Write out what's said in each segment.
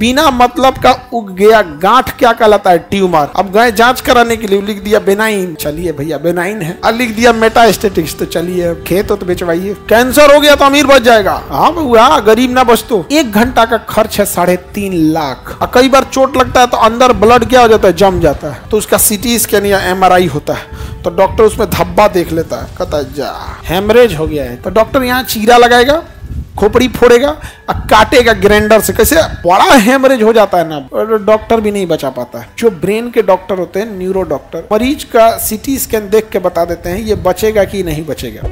बिना मतलब का उग गया गांठ क्या कहलाता है? ट्यूमर। अब गए जांच कराने के लिए, लिख दिया बेनाइन, चलिए भैया बेनाइन है। अब लिख दिया मेटास्टेटिक्स, तो चलिए खेत तो बेचवाइए। कैंसर हो गया तो अमीर बच जाएगा? हाँ हुआ, गरीब ना बच तो। 1 घंटा का खर्च है 3.5 लाख। और कई बार चोट लगता है तो अंदर ब्लड क्या हो जाता है? जम जाता है, तो उसका सीटी स्कैन या MRI होता है, तो डॉक्टर उसमें धब्बा देख लेता है, कहता है जा हेमरेज हो गया है, तो डॉक्टर यहाँ चीरा लगाएगा, खोपड़ी फोड़ेगा और काटेगा ग्राइंडर से। कैसे बड़ा हेमरेज हो जाता है ना, डॉक्टर भी नहीं बचा पाता है। जो ब्रेन के डॉक्टर होते हैं, न्यूरो डॉक्टर, मरीज का सीटी स्कैन देख के बता देते हैं ये बचेगा कि नहीं बचेगा।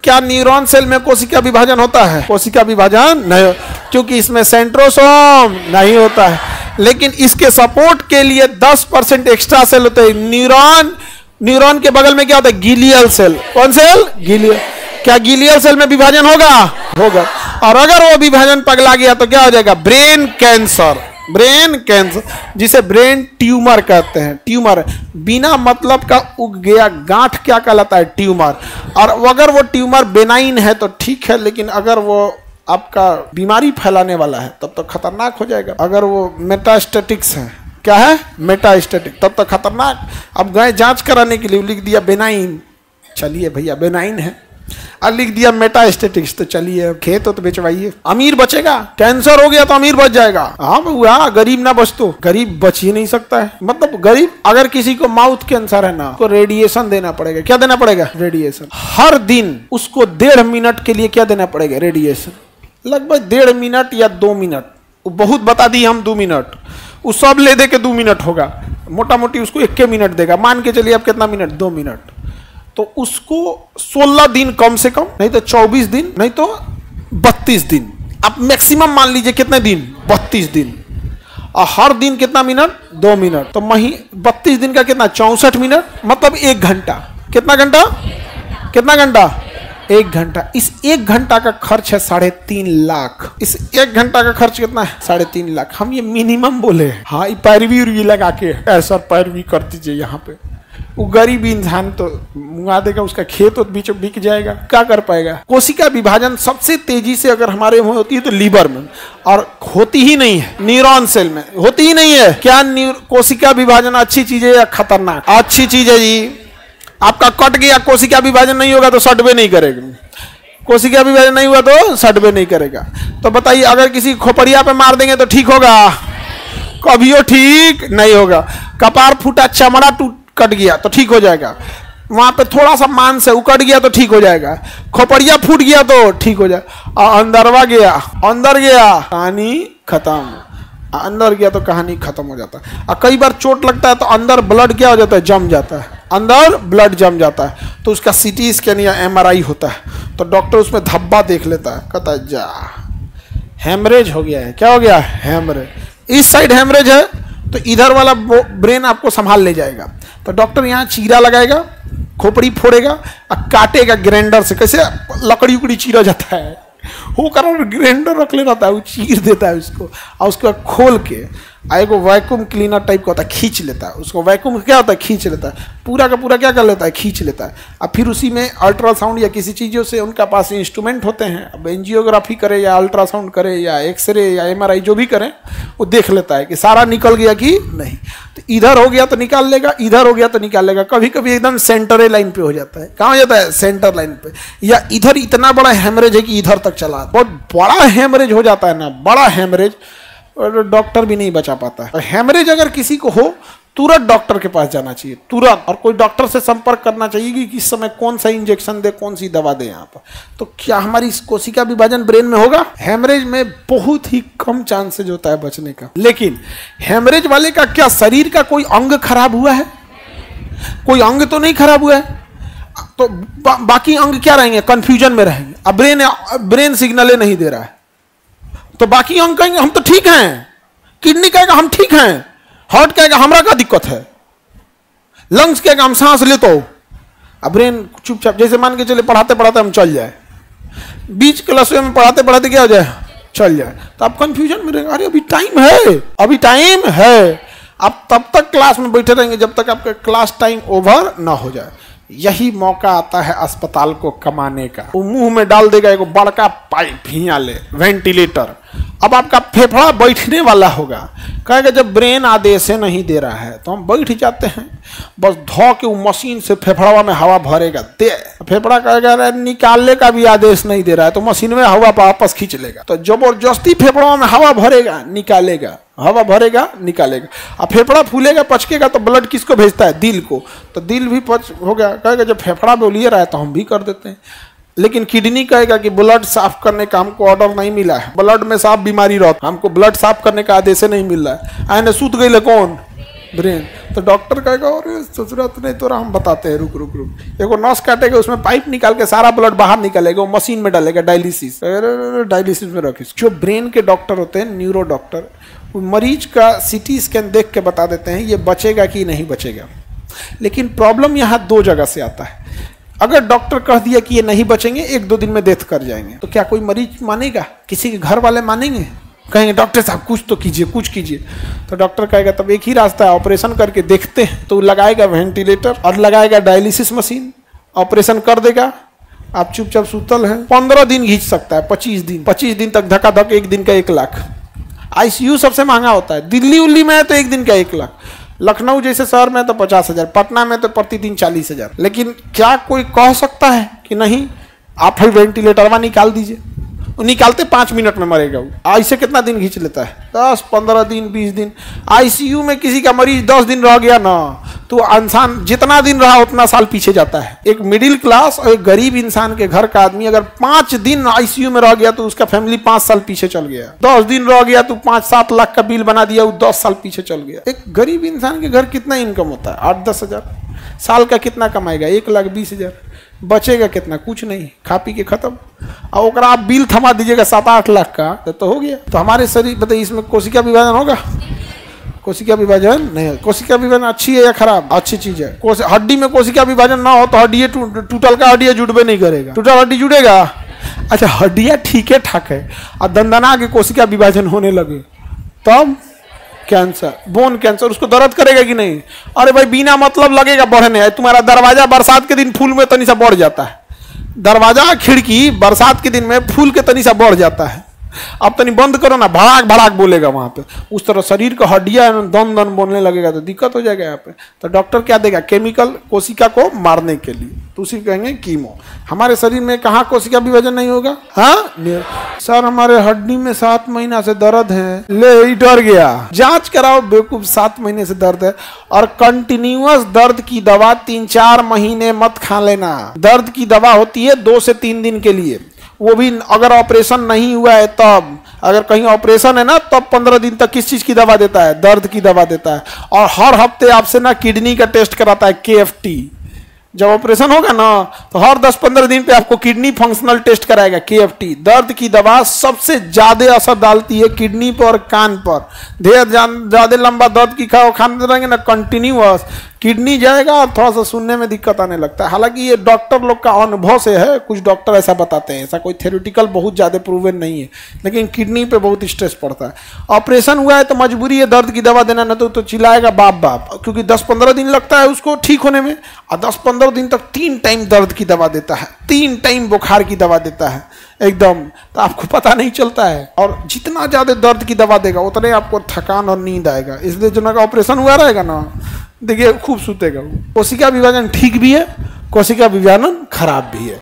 क्या न्यूरॉन सेल में कोशिका विभाजन होता है? कोशिका विभाजन नहीं, क्योंकि इसमें सेंट्रोसोम नहीं होता है। लेकिन इसके सपोर्ट के लिए 10% एक्स्ट्रा सेल होते हैं। न्यूरॉन के बगल में क्या होता है? Glial cell. कौन सेल? गिलियल। क्या गिलियल सेल में विभाजन होगा? होगा। और अगर वो विभाजन पगला गया तो क्या हो जाएगा? Brain cancer. ब्रेन कैंसर, जिसे ब्रेन ट्यूमर कहते हैं। ट्यूमर बिना मतलब का उग गया गांठ क्या कहलाता है? ट्यूमर। और अगर वो ट्यूमर बेनाइन है तो ठीक है, लेकिन अगर वो आपका बीमारी फैलाने वाला है तब तो खतरनाक हो जाएगा। अगर वो मेटास्टेटिक्स है, क्या है? मेटास्टेटिक, तब तो खतरनाक। अब गए जांच कराने के लिए, लिख दिया बेनाइन, चलिए भैया बेनाइन है। अब लिख दिया मेटास्टेटिक्स, तो चलिए खेत तो बेचवाइए। अमीर बचेगा? कैंसर हो गया तो अमीर बच जाएगा? हाँ हुआ, गरीब ना बच तो। गरीब बच ही नहीं सकता है। मतलब गरीब, अगर किसी को माउथ कैंसर है ना, तो रेडिएशन देना पड़ेगा। क्या देना पड़ेगा? रेडिएशन। हर दिन उसको 1.5 मिनट के लिए क्या देना पड़ेगा? रेडिएशन। लगभग 1.5 मिनट या 2 मिनट, बहुत बता दी हम 2 मिनट, वो सब ले दे के 2 मिनट होगा, मोटा मोटी उसको 1 मिनट देगा। मान के चलिए आप कितना मिनट? 2 मिनट। तो उसको 16 दिन कम से कम, नहीं तो 24 दिन, नहीं तो 32 दिन। आप मैक्सिमम मान लीजिए कितने दिन? 32 दिन। और हर दिन कितना मिनट? 2 मिनट। तो 32 दिन का कितना? 64 मिनट, मतलब 1 घंटा। कितना घंटा? कितना घंटा? 1 घंटा। इस 1 घंटा का खर्च है 3.5 लाख। इस 1 घंटा का खर्च कितना है? 3.5 लाख। हम ये मिनिमम बोले। हाँ, पैरवी उर्वी लगा के ऐसा पैरवी कर दीजिए यहाँ पे। वो गरीब इंसान तो मुंगा देगा, उसका खेत तो बीच बिक जाएगा, क्या कर पाएगा? कोशिका विभाजन सबसे तेजी से अगर हमारे में होती है तो लीवर में, और होती ही नहीं है न्यूरॉन सेल में, होती ही नहीं है। क्या कोशिका विभाजन अच्छी चीज है या खतरनाक? अच्छी चीज है जी। आपका कट गया, कोशिका विभाजन नहीं होगा तो सटवे नहीं करेगा। कोशिका विभाजन नहीं हुआ तो सटवे नहीं करेगा। तो बताइए, अगर किसी खोपड़िया पे मार देंगे तो ठीक होगा? कभियो ठीक नहीं होगा। कपार फूटा, चमड़ा टूट कट गया तो ठीक हो जाएगा। वहां पे थोड़ा सा मांस है, उकट गया तो ठीक हो जाएगा। खोपड़िया फूट गया तो ठीक हो जाएगा। और अंदरवा गया, अंदर गया, कहानी खत्म। अंदर गया तो कहानी खत्म हो जाता है। और कई बार चोट लगता है तो अंदर ब्लड क्या हो जाता है? जम जाता है, अंदर ब्लड जम जाता है, तो उसका सीटी स्कैन या MRI होता है, तो डॉक्टर उसमें धब्बा देख लेता है, कहता है जा हेमरेज हो गया है। क्या हो गया? हेमरेज। इस साइड हेमरेज है तो इधर वाला ब्रेन आपको संभाल ले जाएगा। तो डॉक्टर यहाँ चीरा लगाएगा, खोपड़ी फोड़ेगा और काटेगा ग्राइंडर से। कैसे लकड़ी उकड़ी चीरा जाता है, वो कारण ग्राइंडर रख ले रहता है, वो चीर देता है उसको, और उसके बाद खोल के एगो वैक्यूम क्लीनर टाइप का होता है, खींच लेता है उसको। वैक्यूम क्या होता है? खींच लेता है, पूरा का पूरा क्या कर लेता है? खींच लेता है। और फिर उसी में अल्ट्रासाउंड या किसी चीज़ों से, उनका पास इंस्ट्रूमेंट होते हैं, अब एंजियोग्राफी करे या अल्ट्रासाउंड करे या एक्सरे या MRI जो भी करें, वो देख लेता है कि सारा निकल गया कि नहीं। तो इधर हो गया तो निकाल लेगा, इधर हो गया तो निकाल लेगा। कभी कभी एकदम सेंटर लाइन पे हो जाता है। कहाँ हो जाता है? सेंटर लाइन पे। या इधर इतना बड़ा हेमरेज है कि इधर तक चला, बहुत बड़ा हेमरेज हो जाता है ना, बड़ा हेमरेज, और डॉक्टर भी नहीं बचा पाता है। हेमरेज अगर किसी को हो, तुरंत डॉक्टर के पास जाना चाहिए, तुरंत। और कोई डॉक्टर से संपर्क करना चाहिए कि किस समय कौन सा इंजेक्शन दे, कौन सी दवा दे यहाँ पर। तो क्या हमारी कोशिका विभाजन ब्रेन में होगा? हेमरेज में बहुत ही कम चांसेज होता है बचने का। लेकिन हेमरेज वाले का क्या शरीर का कोई अंग खराब हुआ है? कोई अंग तो नहीं खराब हुआ है, तो बाकी अंग क्या रहेंगे? कंफ्यूजन में रहेंगे। अब ब्रेन सिग्नल नहीं दे रहा है, तो बाकी अंग कहेंगे हम तो ठीक हैं। किडनी कहेगा हम ठीक हैं, हार्ट कहेगा हमरा का दिक्कत है, लंग्स कहेगा हम सांस लेते हो, अब ब्रेन चुपचाप, जैसे मान के चले पढ़ाते पढ़ाते हम चल जाए, बीच क्लास में पढ़ाते पढ़ाते क्या हो जाए, चल जाए, तो आप कंफ्यूजन में रहेंगे, अरे अभी टाइम है, अभी टाइम है। आप तब तक क्लास में बैठे रहेंगे जब तक आपका क्लास टाइम ओवर ना हो जाए। यही मौका आता है अस्पताल को कमाने का। वो मुंह में डाल देगा एक बड़का पाइप, हिया ले वेंटिलेटर। अब आपका फेफड़ा बैठने वाला होगा, कहेगा जब ब्रेन आदेश नहीं दे रहा है तो हम बैठ जाते हैं, बस धो के वो मशीन से फेफड़ा में हवा भरेगा, दे फेफड़ा कहेगा निकालने का भी आदेश नहीं दे रहा है तो मशीन में हवा वापस खींच लेगा, तो जबरदस्ती फेफड़ा में हवा भरेगा, निकालेगा, हवा भरेगा, निकालेगा। अब फेफड़ा फूलेगा, पचकेगा तो ब्लड किसको भेजता है, दिल को, तो दिल भी पच हो गया। कहेगा जब फेफड़ा बोलिए रहा है तो हम भी कर देते हैं। लेकिन किडनी कहेगा कि ब्लड साफ करने का हमको ऑर्डर नहीं मिला है, ब्लड में साफ बीमारी रहता, हमको ब्लड साफ करने का आदेश नहीं मिल रहा है, आने सूत गई कौन, ब्रेन। तो डॉक्टर कहेगा अरे जरूरत नहीं तो हम बताते हैं, रुक रुक रुक, एगो नस काटेगा, उसमें पाइप निकाल के सारा ब्लड बाहर निकालेगा, वो मशीन में डालेगा, डायलिसिस, डायलिसिस में रखिए। जो ब्रेन के डॉक्टर होते हैं, न्यूरो डॉक्टर, मरीज का सीटी स्कैन देख के बता देते हैं ये बचेगा कि नहीं बचेगा। लेकिन प्रॉब्लम यहाँ दो जगह से आता है। अगर डॉक्टर कह दिया कि ये नहीं बचेंगे, 1-2 दिन में डेथ कर जाएंगे, तो क्या कोई मरीज मानेगा, किसी के घर वाले मानेंगे, कहेंगे डॉक्टर साहब कुछ तो कीजिए, कुछ कीजिए। तो डॉक्टर कहेगा तब एक ही रास्ता है, ऑपरेशन करके देखते हैं। तो लगाएगा वेंटिलेटर और लगाएगा डायलिसिस मशीन, ऑपरेशन कर देगा, आप चुपचाप सुतल है। 15 दिन खींच सकता है, 25 दिन तक धक्का धक, 1 दिन का 1 लाख। आईसीयू सबसे महंगा होता है, दिल्ली उल्ली में है तो 1 दिन का 1 लाख, लखनऊ जैसे शहर में तो 50,000, पटना में तो प्रतिदिन 40,000। लेकिन क्या कोई कह सकता है कि नहीं आप ही वेंटिलेटर निकाल दीजिए, निकालते 5 मिनट में मरेगा वो। ऐसे कितना दिन खींच लेता है, 10-15 दिन 20 दिन। आईसीयू में किसी का मरीज 10 दिन रह गया ना, तो इंसान जितना दिन रहा उतना साल पीछे जाता है। एक मिडिल क्लास और एक गरीब इंसान के घर का आदमी अगर 5 दिन आईसीयू में रह गया तो उसका फैमिली 5 साल पीछे चल गया। 10 दिन रह गया तो 5-7 लाख का बिल बना दिया, वो 10 साल पीछे चल गया। एक गरीब इंसान के घर कितना इनकम होता है, 8-10 हजार। साल का कितना कमाएगा, 1,20,000। बचेगा कितना, कुछ नहीं, खा पी के खत्म। और ओकरा आप बिल थमा दीजिएगा 7-8 लाख का, तो हो गया। तो हमारे शरीर बताइए इसमें कोशिका विभाजन होगा, कोशिका विभाजन नहीं। कोशिका विभाजन अच्छी है या खराब, अच्छी चीज है। हड्डी में कोशिका विभाजन ना हो तो हड्डी टूटल का हड्डी जुड़बे नहीं करेगा, टूटल हड्डी जुड़ेगा। अच्छा हड्डियां ठीक है ठाक है और दंदना के कोशिका विभाजन होने लगे तब कैंसर, बोन कैंसर, उसको दर्द करेगा कि नहीं? अरे भाई बिना मतलब लगेगा बढ़ने। तुम्हारा दरवाजा बरसात के दिन फूल में तनी सा बढ़ जाता है, दरवाजा खिड़की बरसात के दिन में फूल के तनी सा बढ़ जाता है, अब तनी बंद करो ना, भड़ाक भड़ाक बोलेगा वहां पे। उस तरह शरीर का हड्डियां दन दन बोलने लगेगा तो दिक्कत हो जाएगा यहाँ पे। तो डॉक्टर क्या देगा, केमिकल कोशिका को मारने के लिए, तो उसी कहेंगे कीमो। हमारे शरीर में कहाँ कोशिका विभाजन नहीं होगा? हाँ सर हमारे हड्डी में 7 महीना से दर्द है, ले डर गया, जांच कराओ बेवकूफ। 7 महीने से दर्द है और कंटिन्यूअस दर्द की दवा 3-4 महीने मत खा लेना। दर्द की दवा होती है 2 से 3 दिन के लिए, वो भी अगर ऑपरेशन नहीं हुआ है तब। अगर कहीं ऑपरेशन है ना तब 15 दिन तक किस चीज की दवा देता है, दर्द की दवा देता है। और हर हफ्ते आपसे ना किडनी का टेस्ट कराता है, KFT। जब ऑपरेशन होगा ना तो हर 10-15 दिन पे आपको किडनी फंक्शनल टेस्ट कराएगा, KFT। दर्द की दवा सबसे ज्यादा असर डालती है किडनी पर और कान पर। ज्यादा लंबा दर्द की खाते रहेंगे ना कंटिन्यूअस, किडनी जाएगा और थोड़ा सा सुनने में दिक्कत आने लगता है। हालांकि ये डॉक्टर लोग का अनुभव से है, कुछ डॉक्टर ऐसा बताते हैं, ऐसा कोई थ्योरेटिकल बहुत ज्यादा प्रूवन नहीं है। लेकिन किडनी पे बहुत स्ट्रेस पड़ता है। ऑपरेशन हुआ है तो मजबूरी है दर्द की दवा देना, न तो चिल्लाएगा बाप बाप, क्योंकि 10-15 दिन लगता है उसको ठीक होने में। और 10-15 दिन तक 3 टाइम दर्द की दवा देता है, 3 टाइम बुखार की दवा देता है एकदम, तो आपको पता नहीं चलता है। और जितना ज्यादा दर्द की दवा देगा उतने आपको थकान और नींद आएगा। इसलिए जो ना ऑपरेशन हुआ रहेगा ना, देखिए खूब सुतेगा। कोशिका विभाजन ठीक भी है, कोशिका विभाजन खराब भी है।